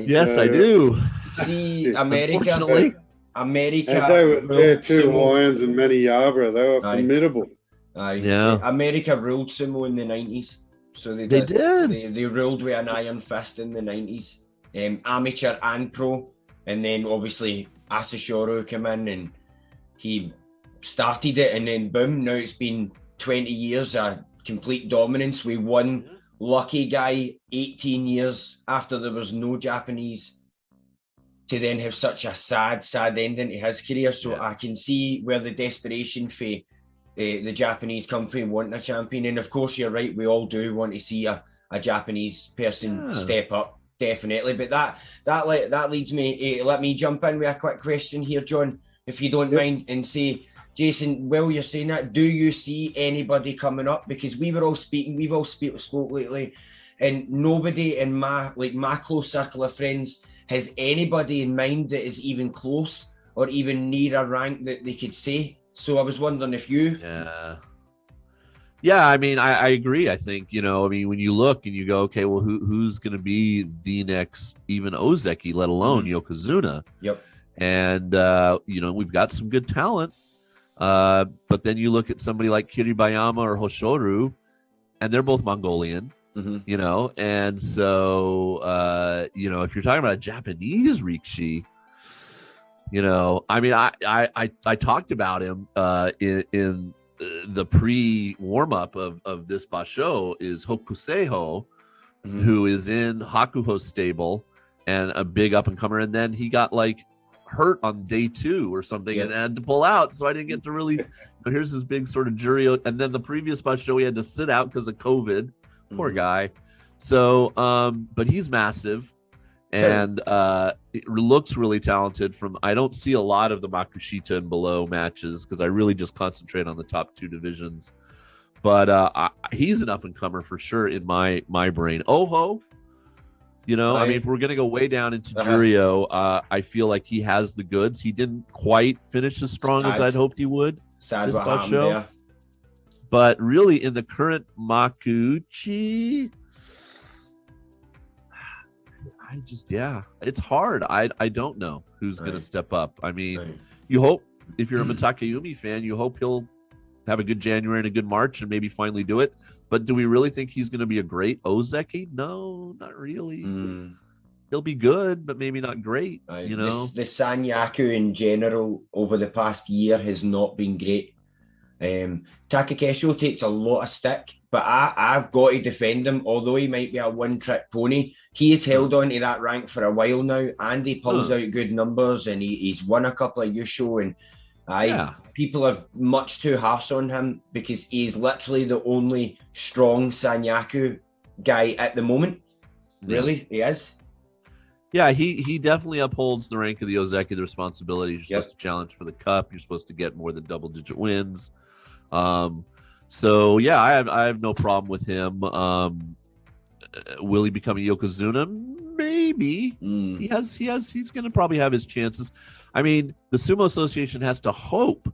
Yes, I do. See, America. They're 2 Hawaiians and Manny Yarbrough. They were formidable. Yeah. America ruled sumo in the 90s. So they did. They ruled with an iron fist in the 90s, amateur and pro, and then obviously Asashoro came in and he started it, and then boom, now it's been 20 years of complete dominance. We won lucky guy 18 years after there was no Japanese to then have such a sad ending to his career. So Yeah. I can see where the desperation for the Japanese come from wanting a champion. And of course, you're right, we all do want to see a Japanese person step up, definitely. But that leads me, let me jump in with a quick question here, John, if you don't mind, and say, Jason, while you're saying that, do you see anybody coming up? Because we've all spoke lately, and nobody in my close circle of friends has anybody in mind that is even close or even near a rank that they could say. So I was wondering if you... Yeah, I mean, I agree. I think, I mean, when you look and you go, okay, well, who's going to be the next even ozeki, let alone Yokozuna? Yep. And, we've got some good talent. But then you look at somebody like Kiribayama or Hoshoru, and they're both Mongolian, and so, if you're talking about a Japanese Rikishi, I mean, I talked about him in the pre-warm-up of this basho is Hokusho, who is in Hakuho's stable and a big up-and-comer, and then he got hurt on day 2 or something and had to pull out, so I didn't get to really here's his big sort of Geria, and then the previous basho he had to sit out because of COVID. Poor guy. So but he's massive and it looks really talented. I don't see a lot of the Makushita and below matches because I really just concentrate on the top 2 divisions, but he's an up-and-comer for sure in my brain. Oho, I mean, if we're gonna go way down into Dohyo, I feel like he has the goods. He didn't quite finish as strong as I'd hoped he would. Sad what happened there. But really, in the current Makuchi, it's hard. I don't know who's gonna step up. I mean, you hope, if you're a Takayumi fan, you hope he'll have a good January and a good March and maybe finally do it. But do we really think he's going to be a great ozeki? No, not really. He'll be good, but maybe not great. The Sanyaku in general over the past year has not been great. Takakesho takes a lot of stick, but I've got to defend him. Although he might be a one-trick pony, he has held on to that rank for a while now, and he pulls out good numbers, and he's won a couple of Yusho, and people are much too harsh on him because he's literally the only strong Sanyaku guy at the moment. Really, he is. Yeah, he definitely upholds the rank of the ozeki, the responsibility. You're supposed to challenge for the cup. You're supposed to get more than double-digit wins. So yeah, I have no problem with him. Will he become a Yokozuna? Maybe. He's going to probably have his chances. I mean, the Sumo Association has to hope.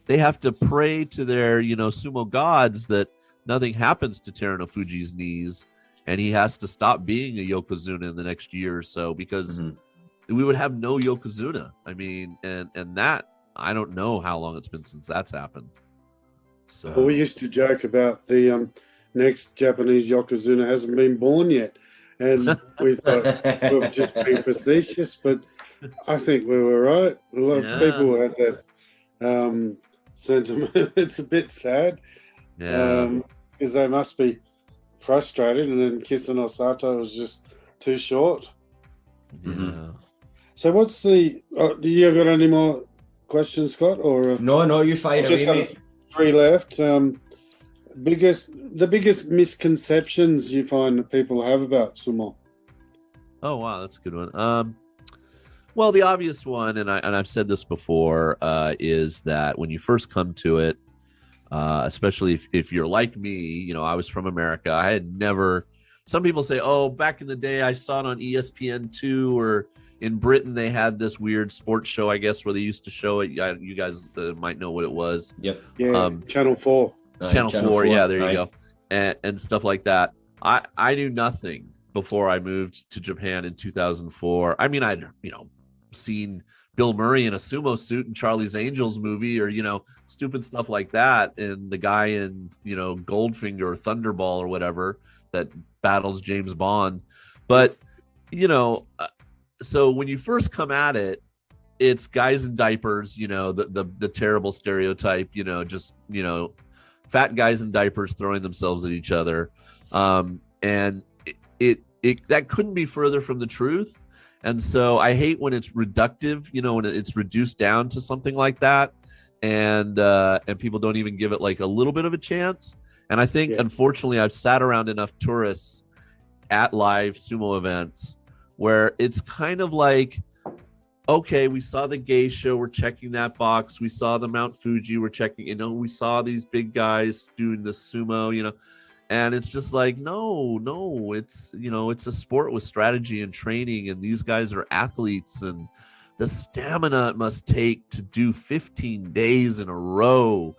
They have to pray to their, sumo gods that nothing happens to Harumafuji's knees, and he has to stop being a Yokozuna in the next year or so, because we would have no Yokozuna. I mean, and that, I don't know how long it's been since that's happened. So we used to joke about the next Japanese Yokozuna hasn't been born yet, and we thought we were just being facetious, but I think we were right. A lot of people had that sentiment. It's a bit sad, because they must be frustrated, and then Kisano Sato was just too short. So what's the do you got any more questions, Scott? Or no, you fire away, mate. 3 left. The biggest misconceptions you find that people have about sumo? Oh wow, that's a good one. Well, the obvious one, and I've said this before, is that when you first come to it, especially if you're like me, I was from America. I had never. Some people say, "Oh, back in the day, I saw it on ESPN2," or in Britain they had this weird sports show, I guess, where they used to show it. You guys might know what it was. Yep. Yeah. Channel 4. Channel 4. Yeah, there you go. And stuff like that. I knew nothing before I moved to Japan in 2004. I mean, I'd seen Bill Murray in a sumo suit in Charlie's Angels movie, or stupid stuff like that, and the guy in Goldfinger or Thunderball or whatever that battles James Bond. But so when you first come at it, it's guys in diapers, the terrible stereotype, fat guys in diapers throwing themselves at each other, and it that couldn't be further from the truth. And so I hate when it's reductive, when it's reduced down to something like that, and people don't even give it like a little bit of a chance. And I think, unfortunately, I've sat around enough tourists at live sumo events where it's kind of like, okay, we saw the geisha, we're checking that box. We saw the Mount Fuji, we're checking, we saw these big guys doing the sumo, and it's just like, no, it's, it's a sport with strategy and training, and these guys are athletes, and the stamina it must take to do 15 days in a row,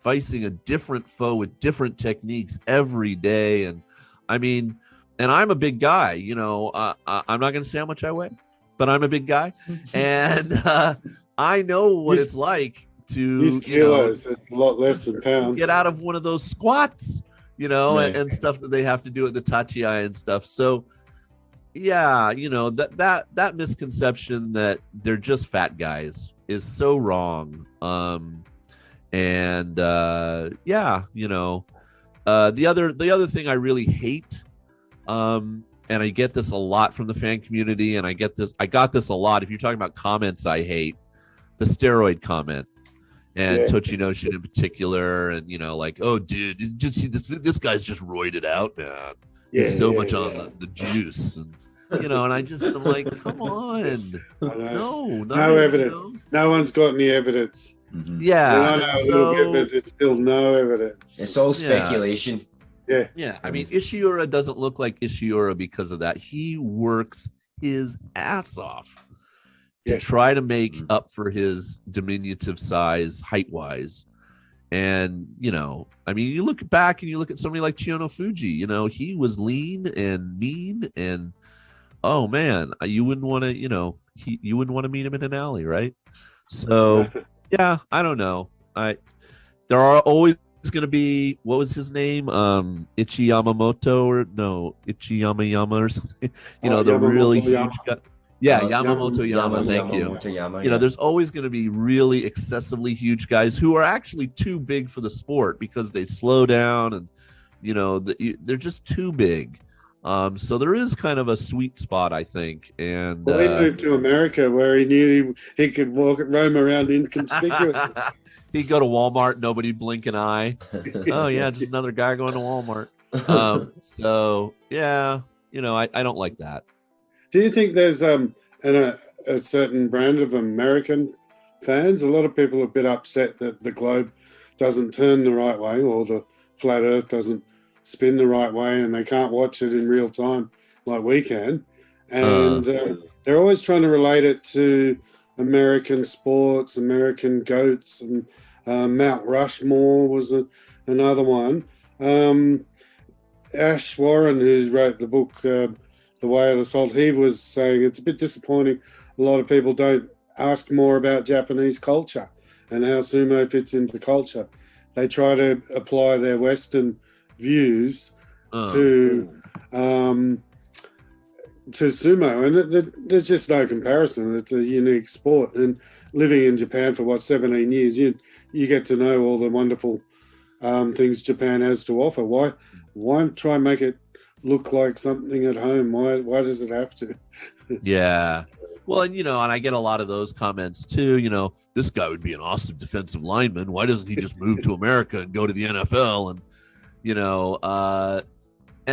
facing a different foe with different techniques every day. And I mean, and I'm a big guy, I'm not going to say how much I weigh, but I'm a big guy, and I know what it's like to, these kilos, it's a lot less than pounds, get out of one of those squats, and stuff that they have to do at the tachi and stuff. So yeah, that misconception that they're just fat guys is so wrong. The other thing I really hate, and I get this a lot from the fan community, and I got this a lot. If you're talking about comments I hate, the steroid comment, and Tochinoshin in particular, and like, oh dude, this guy's just roided out, man. He's so much on the juice, and and I'm like, come on, no evidence. No one's got any evidence. Mm-hmm. Yeah, a little bit, but it's still no evidence. It's all speculation. Yeah. I mean, Ishiura doesn't look like Ishiura because of that. He works his ass off to try to make up for his diminutive size height-wise. And, I mean, you look back and you look at somebody like Harumafuji, he was lean and mean, and oh man, you wouldn't want to, you wouldn't want to meet him in an alley, right? So yeah, I don't know. There are always going to be, what was his name? Ichi Yamamoto Ichi Yamayama or something. The really huge guy. Yeah, Yamamoto Yama. Thank you. There's always going to be really excessively huge guys who are actually too big for the sport because they slow down, and they're just too big. So there is kind of a sweet spot, I think. And he moved to America where he knew he could roam around inconspicuously. He'd go to Walmart, nobody blink an eye. Oh yeah, just another guy going to Walmart. So yeah, I don't like that. Do you think there's a certain brand of American fans? A lot of people are a bit upset that the globe doesn't turn the right way, or the flat earth doesn't spin the right way, and they can't watch it in real time like we can. And they're always trying to relate it to American sports, American goats, and Mount Rushmore was another one. Ash Warren, who wrote the book The Way of the Salt, he was saying it's a bit disappointing a lot of people don't ask more about Japanese culture and how sumo fits into culture. They try to apply their Western views to sumo, and there's just no comparison. It's a unique sport, and living in Japan for 17 years, you get to know all the wonderful things Japan has to offer. Why try and make it look like something at home? Why does it have to? Yeah. Well, and I get a lot of those comments too. This guy would be an awesome defensive lineman. Why doesn't he just move to America and go to the NFL? And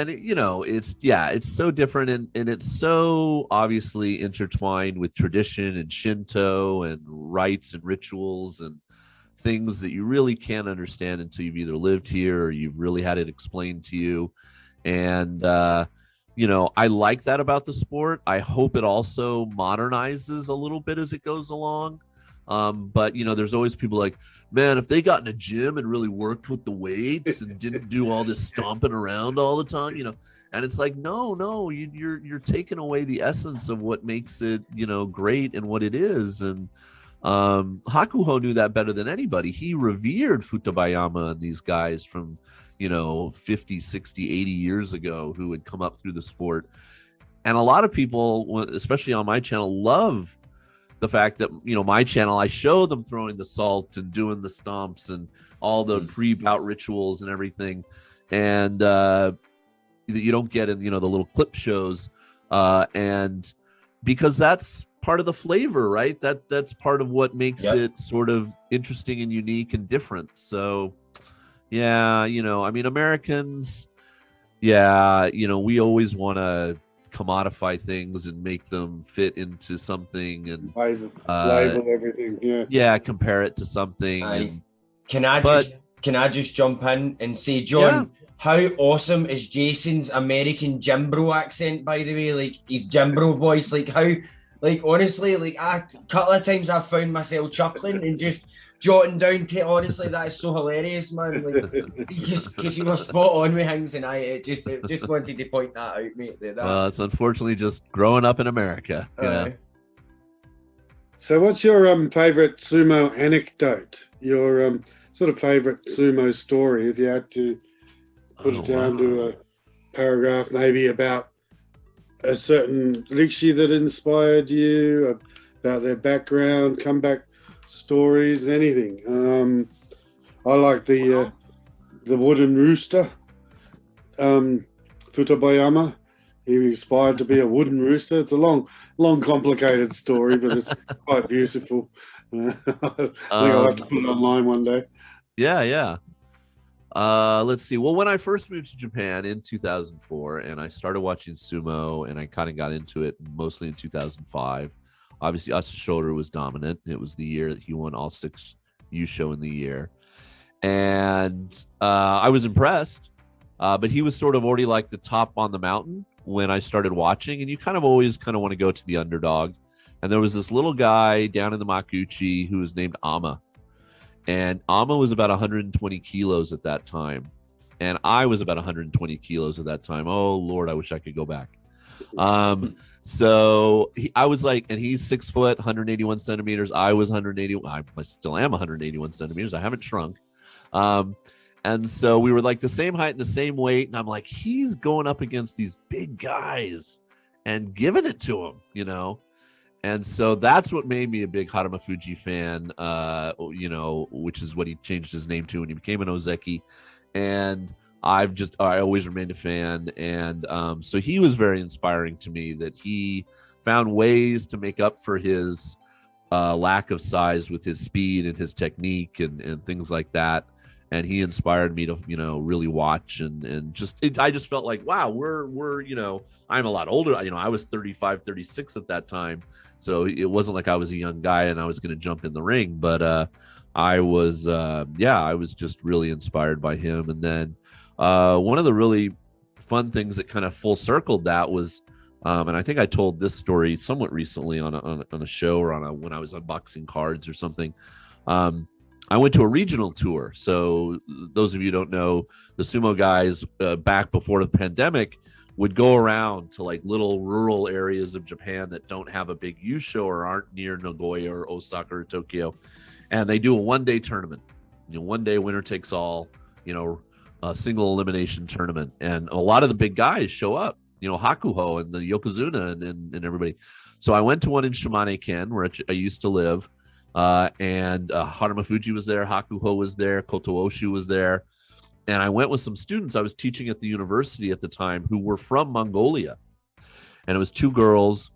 it's so different, and it's so obviously intertwined with tradition and Shinto and rites and rituals and things that you really can't understand until you've either lived here or you've really had it explained to you. And I like that about the sport. I hope it also modernizes a little bit as it goes along. But there's always people like, man, if they got in a gym and really worked with the weights and didn't do all this stomping around all the time, and it's like, no, you're taking away the essence of what makes it, great and what it is. And Hakuho knew that better than anybody. He revered Futabayama and these guys from 50, 60, 80 years ago who had come up through the sport. And a lot of people, especially on my channel, love the fact that, my channel, I show them throwing the salt and doing the stomps and all the pre-bout rituals and everything. And that you don't get in, the little clip shows. And because that's part of the flavor, right? That's part of what makes it sort of interesting and unique and different. So yeah, I mean, Americans, we always want to commodify things and make them fit into something and label everything. Compare it to something. Can I just jump in and say, John, how awesome is Jason's American Jim Bro accent, by the way? Like his Jim Bro voice, honestly, a couple of times I've found myself chuckling and just jotting down honestly, that is so hilarious, man. Because you were spot on with things, and I just wanted to point that out, mate. Well, it's unfortunately just growing up in America. So, what's your favorite sumo anecdote? Your sort of favorite sumo story, if you had to put it down to a paragraph, maybe about a certain Richie that inspired you, about their background, comeback stories, anything. I like the wooden rooster, Futabayama. He aspired to be a wooden rooster. It's a long, complicated story, but it's quite beautiful. I think I'll have to put it online one day. Yeah. Let's see. Well, when I first moved to Japan in 2004 and I started watching sumo and I kind of got into it mostly in 2005, obviously Asa Shoulder was dominant. It was the year that he won all 6 Yusho in the year. And I was impressed, but he was sort of already like the top on the mountain when I started watching. And you always want to go to the underdog. And there was this little guy down in the Makuchi who was named Ama. And Ama was about 120 kilos at that time. And I was about 120 kilos at that time. Oh, Lord, I wish I could go back. So I was like, and he's 6 foot, 181 centimeters. I was 181. I still am 181 centimeters. I haven't shrunk. And so we were like the same height and the same weight. And I'm like, he's going up against these big guys and giving it to him, And so that's what made me a big Harumafuji fan, which is what he changed his name to when he became an ozeki. And I always remained a fan. And so he was very inspiring to me, that he found ways to make up for his lack of size with his speed and his technique and things like that. And he inspired me to, really watch and I just felt like, wow, we're, I'm a lot older. I was 35, 36 at that time. So it wasn't like I was a young guy and I was going to jump in the ring, but I was just really inspired by him. And then one of the really fun things that kind of full circled that was, and I think I told this story somewhat recently on a show or when I was unboxing cards or something. I went to a regional tour. So those of you who don't know, the sumo guys back before the pandemic would go around to like little rural areas of Japan that don't have a big Yusho or aren't near Nagoya or Osaka or Tokyo. And they do a one-day tournament, one day winner takes all, a single elimination tournament. And a lot of the big guys show up, Hakuho and the Yokozuna and everybody. So I went to one in Shimane-ken where I used to live. And Harumafuji was there, Hakuho was there, Kotooshu was there, and I went with some students I was teaching at the university at the time who were from Mongolia, and it was 2 girls,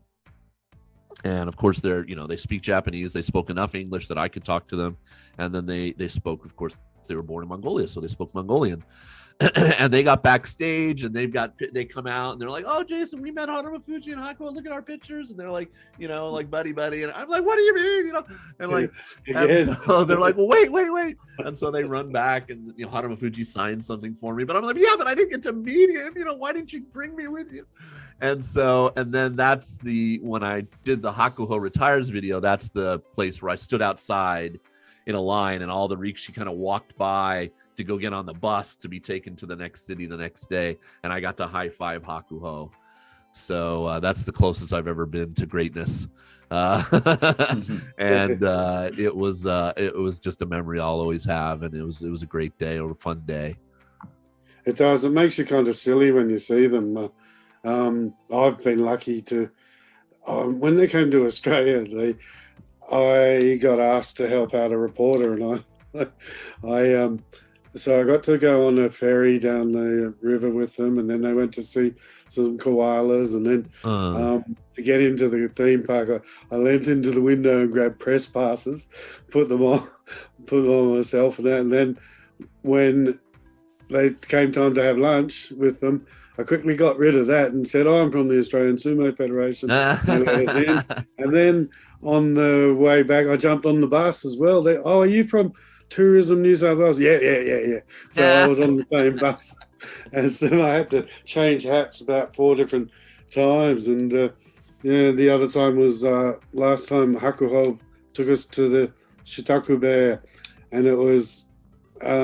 and of course they speak Japanese. They spoke enough English that I could talk to them, and then they spoke, of course, they were born in Mongolia, so they spoke Mongolian. And they got backstage and they come out and they're like, oh, Jason, we met Harumafuji and Hakuho, look at our pictures. And they're like, like buddy. And I'm like, what do you mean? And like, and so they're like, well, wait. And so they run back and, Harumafuji signed something for me, but I'm like, yeah, but I didn't get to meet him. Why didn't you bring me with you? And then that's when I did the Hakuho retires video, that's the place where I stood outside in a line and all the Rikishi kind of walked by to go get on the bus to be taken to the next city the next day. And I got to high five Hakuho. So that's the closest I've ever been to greatness. And it was just a memory I'll always have. And it was a great day or a fun day. It does. It makes you kind of silly when you see them. I've been lucky to, when they came to Australia, I got asked to help out a reporter, and So I got to go on a ferry down the river with them, and then they went to see some koalas, and then to get into the theme park, I leant into the window and grabbed press passes, put them on myself, and then when they came time to have lunch with them, I quickly got rid of that and said, I'm from the Australian Sumo Federation. They let us in. And then on the way back, I jumped on the bus as well. Are you from Tourism New South Wales? Yeah. So I was on the same bus. And so I had to change hats about 4 different times. And the other time was last time Hakuho took us to the Shitaku Bear, and it was at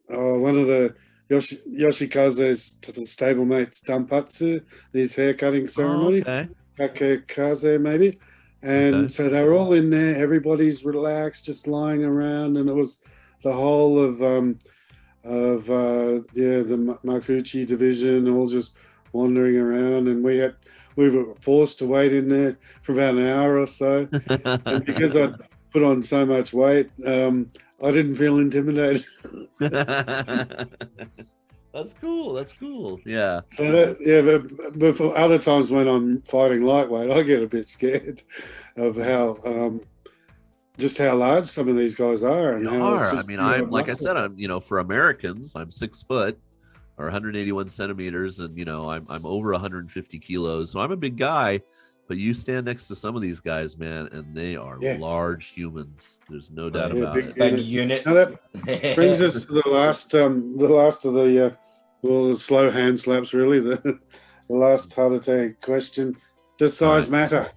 one of the Yoshikaze's stablemates Danpatsu, his hair cutting ceremony. Okay. Takekaze maybe. And so they were all in there, everybody's relaxed, just lying around, and it was the whole of the Mafuji division all just wandering around, and we were forced to wait in there for about an hour or so. And because I put on so much weight, I didn't feel intimidated. That's cool. Yeah. So but for other times when I'm fighting lightweight, I get a bit scared of how just how large some of these guys are. And I'm like I said, I'm for Americans, I'm 6 foot or 181 centimeters, and I'm over 150 kilos, so I'm a big guy. But you stand next to some of these guys, man, and they are large humans. There's no doubt about it. Big units. Now that brings us to the last of the slow hand slaps, really. The last hata question: does size matter?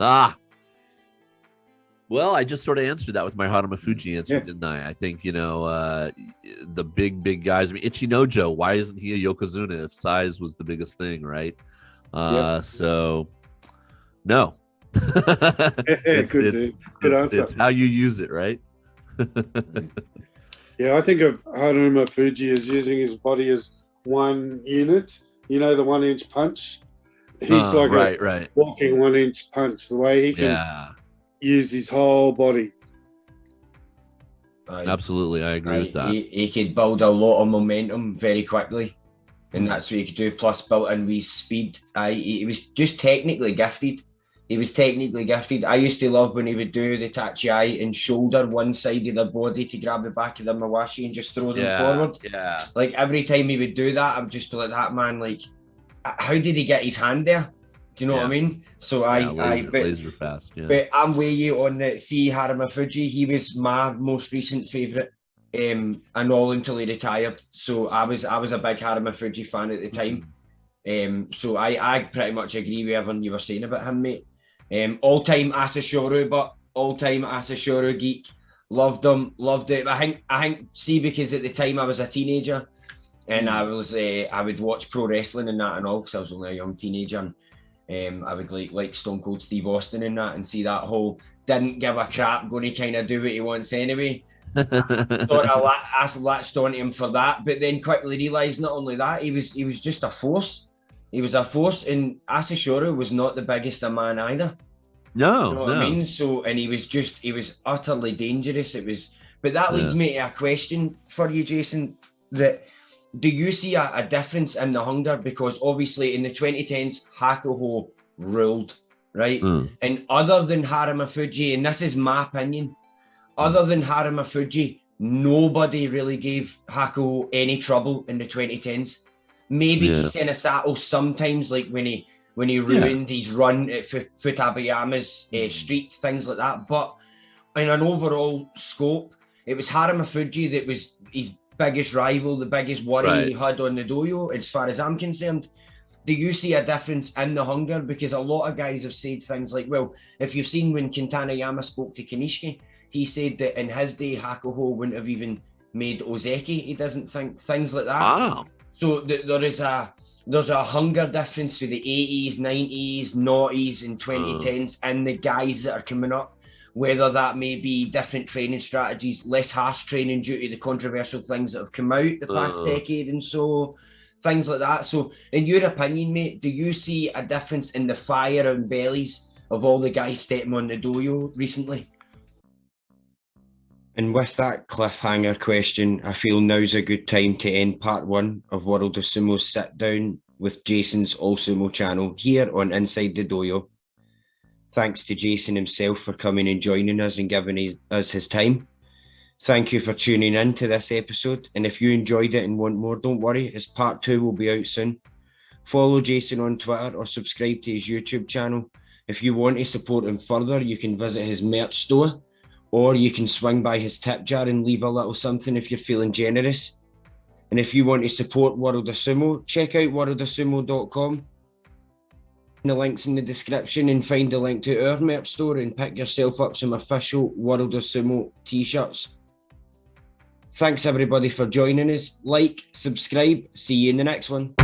Well, I just sort of answered that with my Harumafuji answer, didn't I? I think the big guys. I mean, Ichinojo. Why isn't he a yokozuna if size was the biggest thing, right? So. No. It's how you use it, right? I think of Harumafuji as using his body as one unit. The 1-inch punch. He's like a walking 1-inch punch. The way he can use his whole body. Absolutely, I agree with that. He could build a lot of momentum very quickly, and that's what he could do. Plus, built in with speed. He was just technically gifted. I used to love when he would do the tachi and shoulder one side of their body to grab the back of their mawashi and just throw them forward. Yeah. Like every time he would do that, I'm just like, that man, like, how did he get his hand there? Do you know what I mean? So laser fast. Yeah. But I'm way you on the Harumafuji. He was my most recent favourite, and all until he retired. So I was a big Harumafuji fan at the time. So I pretty much agree with everything you were saying about him, mate. All-time Asashoro geek. Loved him, loved it. I think, see, because at the time I was a teenager, and I would watch pro wrestling and that and all, because I was only a young teenager, and I would like Stone Cold Steve Austin and that, and see that whole didn't give a crap, going to kind of do what he wants anyway. I latched on to him for that, but then quickly realised not only that, he was just a force. He was a force, and Asashoro was not the biggest a man either. No, you know what I mean? So, and he was utterly dangerous. But that leads me to a question for you, Jason. That do you see a difference in the hunger? Because obviously in the 2010s, Hakuho ruled, right? And other than Harumafuji, and this is my opinion, other than Harumafuji, nobody really gave Hakuho any trouble in the 2010s. Maybe Kisena Sato sometimes, like when he ruined his run at Futabayama's streak, things like that. But in an overall scope, it was Harumafuji that was his biggest rival, the biggest worry he had on the dohyo, as far as I'm concerned. Do you see a difference in the hunger? Because a lot of guys have said things like, well, if you've seen when Kintanayama spoke to Kanishiki, he said that in his day, Hakuho wouldn't have even made ozeki. He doesn't think, things like that. Wow. So there's a hunger difference for the 80s, 90s, noughties, and 2010s, and the guys that are coming up, whether that may be different training strategies, less harsh training due to the controversial things that have come out the past decade and so, things like that. So in your opinion, mate, do you see a difference in the fire and bellies of all the guys stepping on the Dohyo recently. And with that cliffhanger question, I feel now's a good time to end part 1 of World of Sumo's sit down with Jason's All Sumo channel here on Inside the Dohyo. Thanks to Jason himself for coming and joining us and giving us his time. Thank you for tuning in to this episode, and if you enjoyed it and want more, don't worry, as part 2 will be out soon. Follow Jason on Twitter or subscribe to his YouTube channel. If you want to support him further, you can visit his merch store, or you can swing by his tip jar and leave a little something if you're feeling generous. And if you want to support World of Sumo, check out worldofsumo.com. The link's in the description, and find the link to our merch store and pick yourself up some official World of Sumo t-shirts. Thanks everybody for joining us. Like, subscribe, see you in the next one.